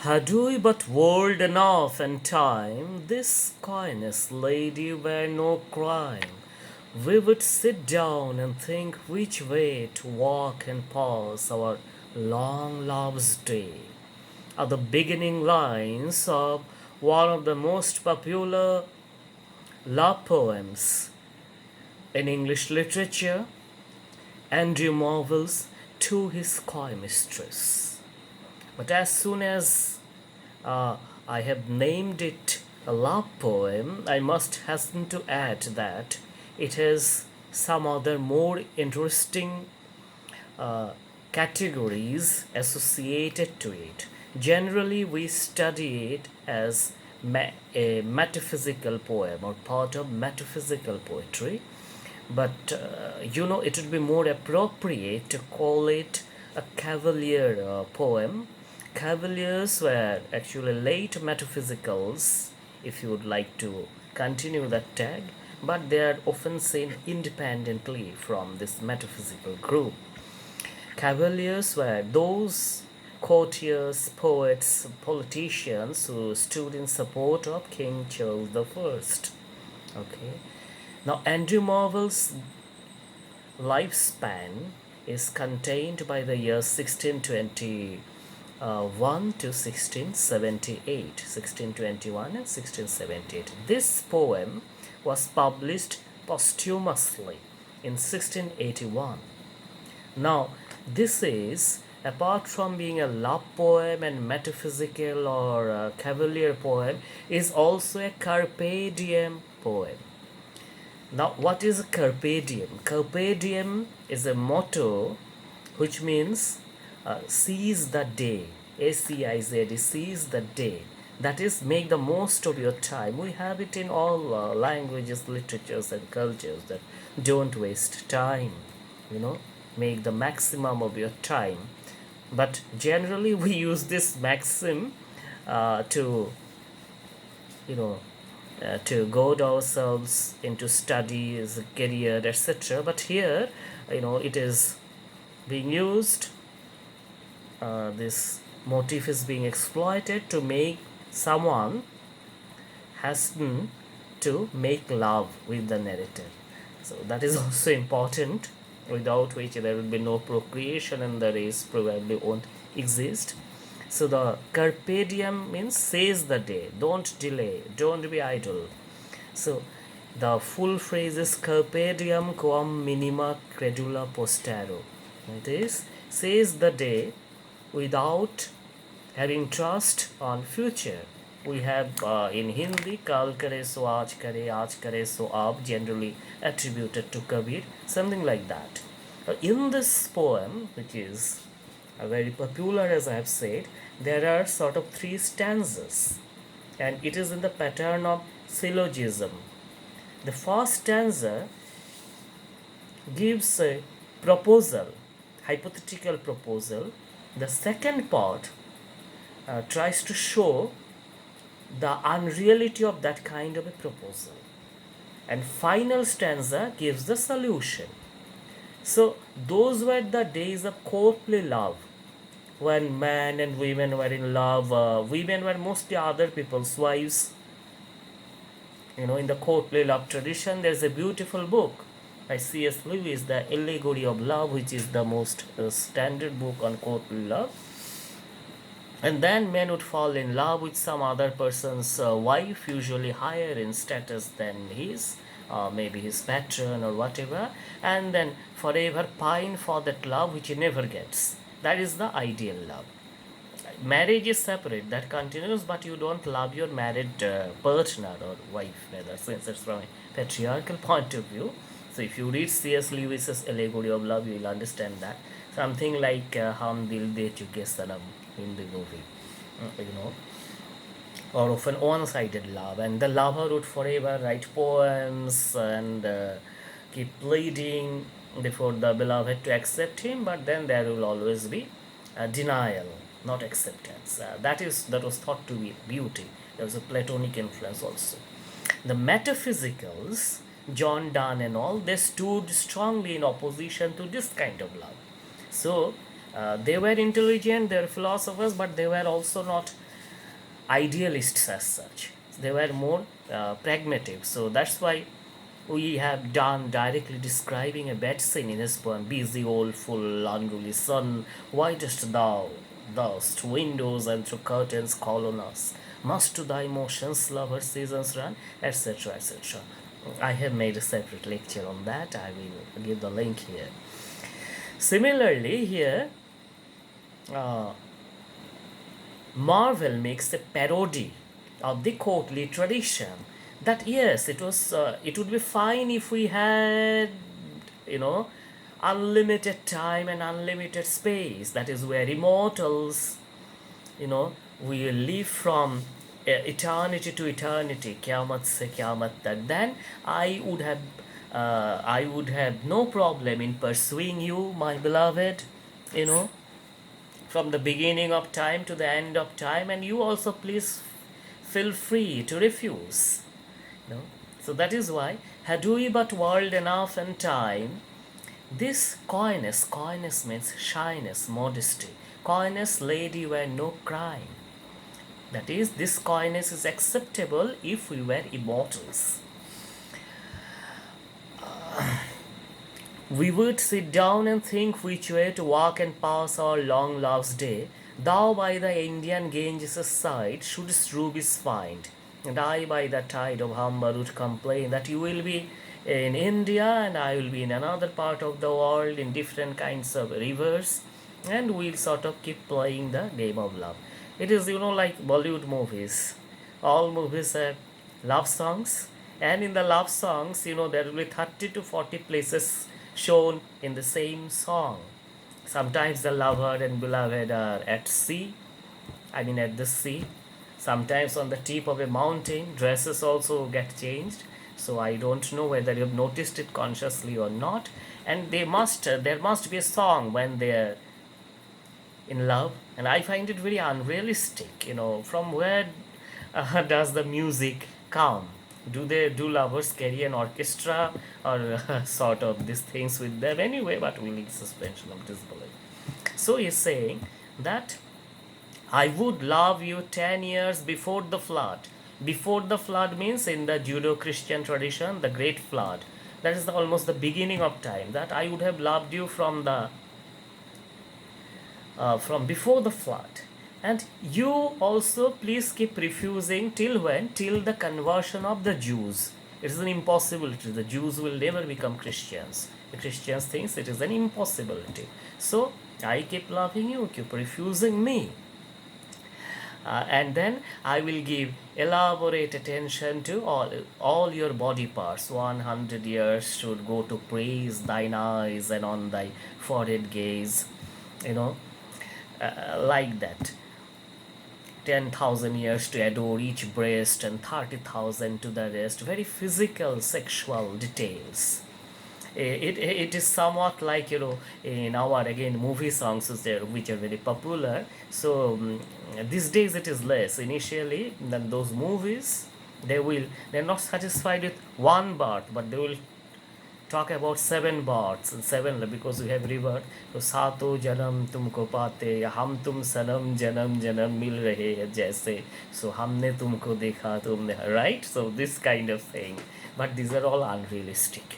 Had we but world enough and time, this coyness lady were no crime. We would sit down and think which way to walk and pass our long love's day. Are the beginning lines of one of the most popular love poems in English literature, Andrew Marvel's To His Coy Mistress. But as soon as uh, I have named it a love poem, I must hasten to add that it has some other more interesting uh, categories associated to it. Generally, we study it as a metaphysical poem or part of metaphysical poetry, but it would be more appropriate to call it a cavalier poem. Cavaliers were actually late metaphysicals, if you would like to continue that tag, but they are often seen independently from this metaphysical group. Cavaliers were those courtiers, poets, politicians who stood in support of King Charles the First. Okay. Now, Andrew Marvel's lifespan is contained by the years 1621 to 1678, 1621 and 1678. This poem was published posthumously in 1681. Now, this is, apart from being a love poem and metaphysical or a cavalier poem, is also a carpe diem poem. Now, what is carpe diem? Carpe diem is a motto which means seize the day. SEIZ, seize the day. That is, make the most of your time. We have it in all languages, literatures, and cultures that don't waste time. Make the maximum of your time. But generally, we use this maxim to, to goad ourselves into studies, career, etc. But here, it is being used. This motif is being exploited to make someone hasten to make love with the narrator. So that is also important, without which there will be no procreation and the race probably won't exist. So the carpe diem means seize the day, don't delay, don't be idle. So the full phrase is carpe diem quam minima credula postero. It is seize the day without having trust on future. We have in Hindi kal kare so aaj kare so ab, generally attributed to Kabir, something like that. In this poem, which is very popular, as I have said, there are sort of three stanzas, and it is in the pattern of syllogism. The first stanza gives a proposal, hypothetical proposal. The second part tries to show the unreality of that kind of a proposal, and final stanza gives the solution. So those were the days of courtly love, when men and women were in love. Women were mostly other people's wives. In the courtly love tradition, there's a beautiful book by C.S. Lewis, The Allegory of Love, which is the most standard book on courtly love. And then men would fall in love with some other person's wife, usually higher in status than his, maybe his patron or whatever, and then forever pine for that love which he never gets. That is the ideal love. Marriage is separate, that continues, but you don't love your married partner or wife, rather, since it's from a patriarchal point of view. So if you read C.S. Lewis's Allegory of Love, you will understand that. Something like Hum Dil De Chuke Sanam in the movie, or often one-sided love, and the lover would forever write poems and keep pleading before the beloved to accept him, but then there will always be denial, not acceptance. That was thought to be beauty. There was a Platonic influence also. The metaphysicals, John Donne and all, they stood strongly in opposition to this kind of love. So they were intelligent, they were philosophers, but they were also not idealists as such. They were more pragmatic. So that's why we have done directly describing a bad scene in his poem. Busy old fool, unruly sun, why dost thou thus to windows and through curtains call on us? Must to thy motions lover seasons run, etc., etc. I have made a separate lecture on that. I will give the link here. Similarly, here uh, Marvel makes a parody of the courtly tradition. That yes, it would be fine if we had, you know, unlimited time and unlimited space. That is where immortals, you know, we live from eternity to eternity, kyamat se kyamat tak. Then I would have no problem in pursuing you, my beloved, you know, from the beginning of time to the end of time, and you also please feel free to refuse. You know? So that is why, had we but world enough and time, this coyness means shyness, modesty. Coyness, lady, were no crime. That is, this coyness is acceptable if we were immortals. We would sit down and think which way to walk and pass our long love's day. Thou by the Indian Ganges' side shouldst rubies find, and I by the tide of Humber would complain that you will be in India and I will be in another part of the world in different kinds of rivers, and we'll sort of keep playing the game of love. It is, like Bollywood movies. All movies have love songs, and in the love songs, there will be 30 to 40 places shown in the same song. Sometimes the lover and beloved are at sea, at the sea. Sometimes on the tip of a mountain, dresses also get changed. So I don't know whether you've noticed it consciously or not. And there must be a song when they're in love, and I find it very unrealistic. From where does the music come? Do lovers carry an orchestra or sort of these things with them anyway? But we need suspension of disbelief. So he's saying that I would love you 10 years before the flood. Before the flood means in the Judeo-Christian tradition, the great flood. That is almost the beginning of time. That I would have loved you from before the flood. And you also please keep refusing till when? Till the conversion of the Jews. It is an impossibility. The Jews will never become Christians. The Christians think it is an impossibility. So I keep loving you, keep refusing me. And then I will give elaborate attention to all your body parts. 100 years should go to praise thine eyes and on thy forehead gaze, like that. 10,000 years to adore each breast and 30,000 to the rest. Very physical, sexual details. It is somewhat like, in our, again, movie songs which are very popular. So these days it is less. Initially, then those movies, they're not satisfied with one bar, but they will talk about 7 bars and 7, because we have revert. So सातों जन्म तुमको पाते या हम तुम सनम जन्म जन्म मिल रहे हैं जैसे, so हमने तुमको देखा तुमने, right? So this kind of thing, but these are all unrealistic.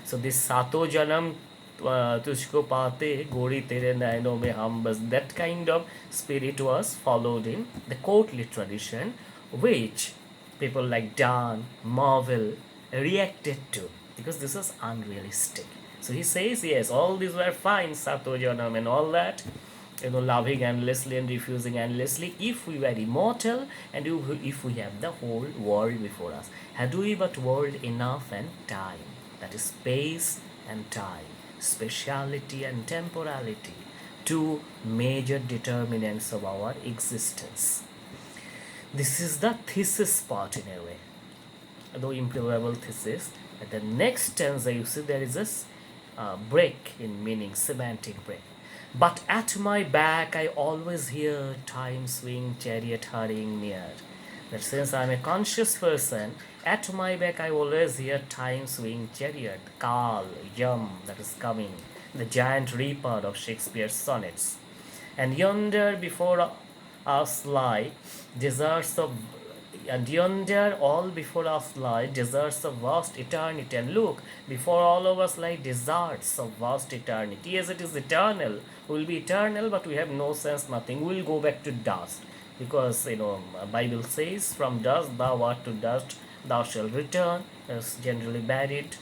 So this सातों जन्म तुझको पाते गोरी तेरे नैनों में हम बस, that kind of spirit was followed in the courtly tradition, which people like Donne, Marvel reacted to, because this is unrealistic. So he says, yes, all these were fine, Sato Janam and all that, loving endlessly and refusing endlessly, if we were immortal and if we have the whole world before us. Had we but world enough and time, that is space and time, speciality and temporality, two major determinants of our existence. This is the thesis part in a way, though improbable thesis. At the next stanza, you see there is a break in meaning, semantic break. But at my back, I always hear time swing, chariot hurrying near. That since I am a conscious person, at my back I always hear time swing, chariot, Kal, Yam, that is coming, the giant reaper of Shakespeare's sonnets. And yonder before us lie deserts of, and yonder all before us lie deserts of vast eternity. And look, before all of us lie deserts of vast eternity. Yes, it is eternal. We will be eternal, but we have no sense, nothing. We will go back to dust, because Bible says, "From dust thou art, to dust thou shalt return." Is generally buried,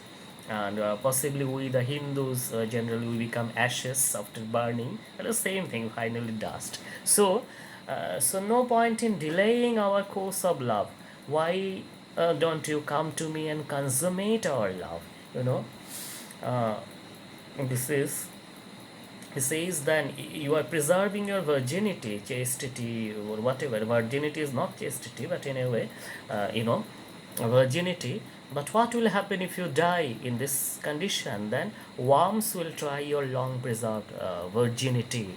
and possibly we the Hindus generally we become ashes after burning, and the same thing, finally dust. So no point in delaying our course of love. Why don't you come to me and consummate our love? You know, uh, this is, he says, then you are preserving your virginity, chastity, or whatever. Virginity is not chastity, but anyway, virginity. But what will happen if you die in this condition? Then worms will try your long preserved virginity.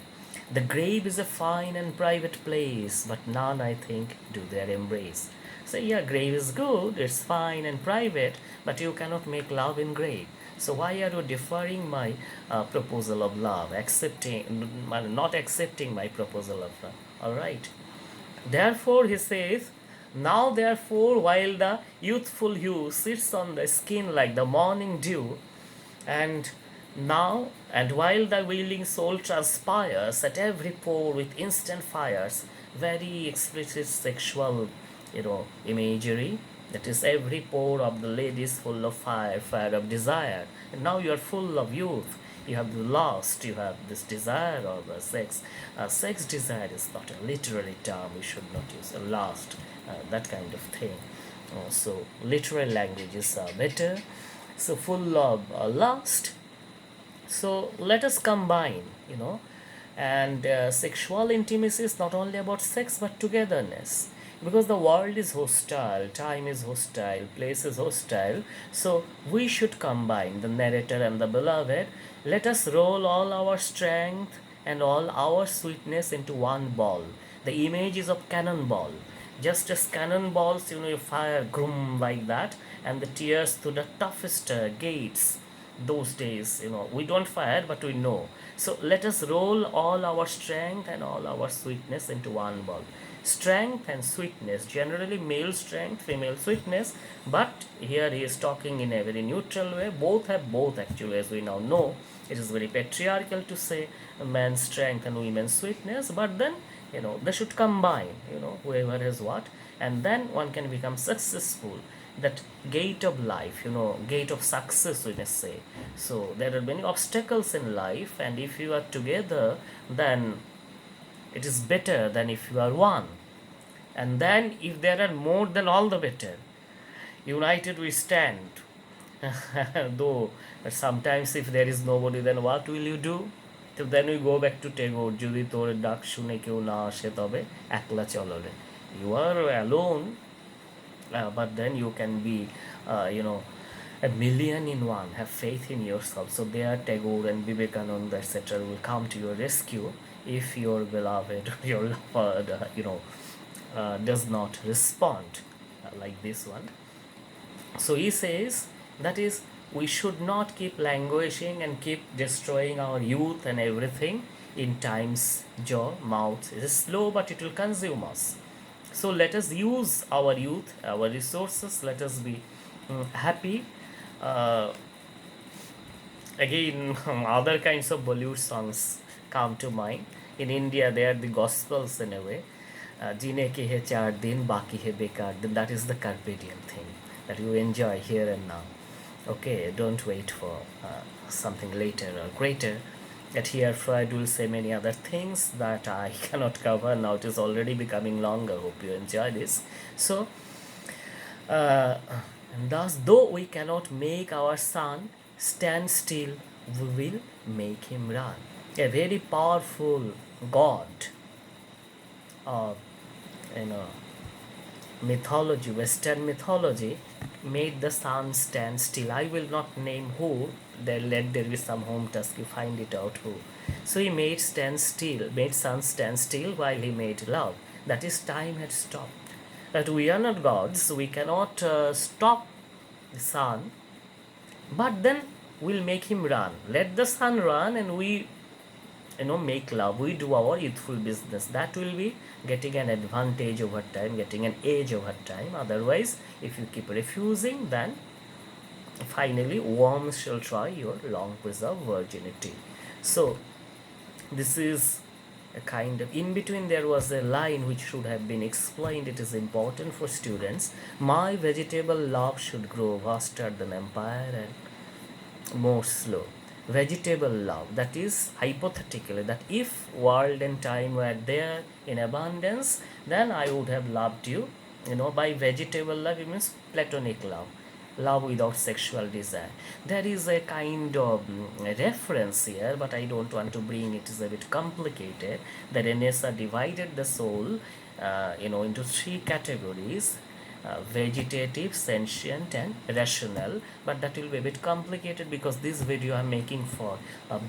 The grave is a fine and private place, but none, I think, do their embrace. So yeah, grave is good, it's fine and private, but you cannot make love in grave. So why are you deferring my proposal of love, not accepting my proposal of love? All right. Therefore, he says, now therefore, while the youthful hue sits on the skin like the morning dew, and while the willing soul transpires at every pore with instant fires, very explicit sexual, imagery. That is, every pore of the lady is full of fire, fire of desire. And now you are full of youth. You have the lust, you have this desire of sex. Sex desire is not a literary term. We should not use a lust, that kind of thing. So literal languages are better. So full of lust. So let us combine, and sexual intimacy is not only about sex but togetherness, because the world is hostile, time is hostile, place is hostile. So we should combine the narrator and the beloved. Let us roll all our strength and all our sweetness into one ball. The image is of cannonball. Just as cannonballs, you fire grum like that, and the tears to the toughest gates. Those days, we don't fire, but we know. So let us roll all our strength and all our sweetness into one ball. Strength and sweetness, generally male strength, female sweetness, but here he is talking in a very neutral way. Both have both, actually, as we now know. It is very patriarchal to say man's strength and women's sweetness, but then they should combine, whoever has what, and then one can become successful. That gate of life, gate of success, we may say. So there are many obstacles in life, and if you are together, then it is better than if you are one. And then if there are more, then all the better. United we stand. Though sometimes if there is nobody, then what will you do? So then we go back to Tagore, যদি তোর ডাক শুনে কেউ না আসে তবে একলা চলো রে. You are alone, but then you can be, a million in one. Have faith in yourself. So there, Tagore and Vivekananda, etc., will come to your rescue if your beloved, your lover, does not respond like this one. So he says, that is, we should not keep languishing and keep destroying our youth and everything in time's jaw, mouth. It is slow, but it will consume us. So let us use our youth, our resources. Let us be happy. Again, other kinds of Bollywood songs come to mind. In India, they are the gospels in a way. Jine ke hai char din, baki hai bekar din. That is the carpe diem thing that you enjoy here and now. Okay, don't wait for something later or greater. That here Freud will say many other things that I cannot cover now. It is already becoming longer. Hope you enjoy this. So, and thus, though we cannot make our son stand still, we will make him run. A very powerful God of mythology, Western mythology, made the sun stand still. I will not name who. Let there be some home task. You find it out who. So he made sun stand still while he made love. That is, time had stopped. That we are not gods, so we cannot stop the sun, but then we'll make him run. Let the sun run, and we make love, we do our youthful business, that will be getting an advantage over time, getting an age over time. Otherwise, if you keep refusing, then finally worms shall try your long preserved virginity. So this is a kind of in between. There was a line which should have been explained. It is important for students. My vegetable love should grow faster than empire and more slow. Vegetable love, that is hypothetically, that if world and time were there in abundance, then I would have loved you. By vegetable love, it means platonic love, love without sexual desire. There is a kind of reference here, but I don't want to bring it. It is a bit complicated. The Renaissance divided the soul, into three categories: vegetative, sentient, and rational. But that will be a bit complicated because this video I'm making for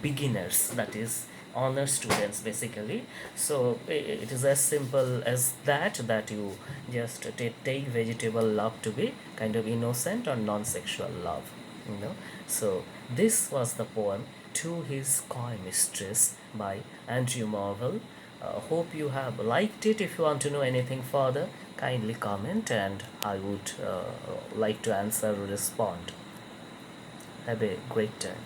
beginners, that is honor students basically. So it is as simple as that you just take vegetable love to be kind of innocent or non-sexual love. So this was the poem To His Coy Mistress by Andrew Marvell. Hope you have liked it. If you want to know anything further, kindly comment and I would like to answer or respond. Have a great time.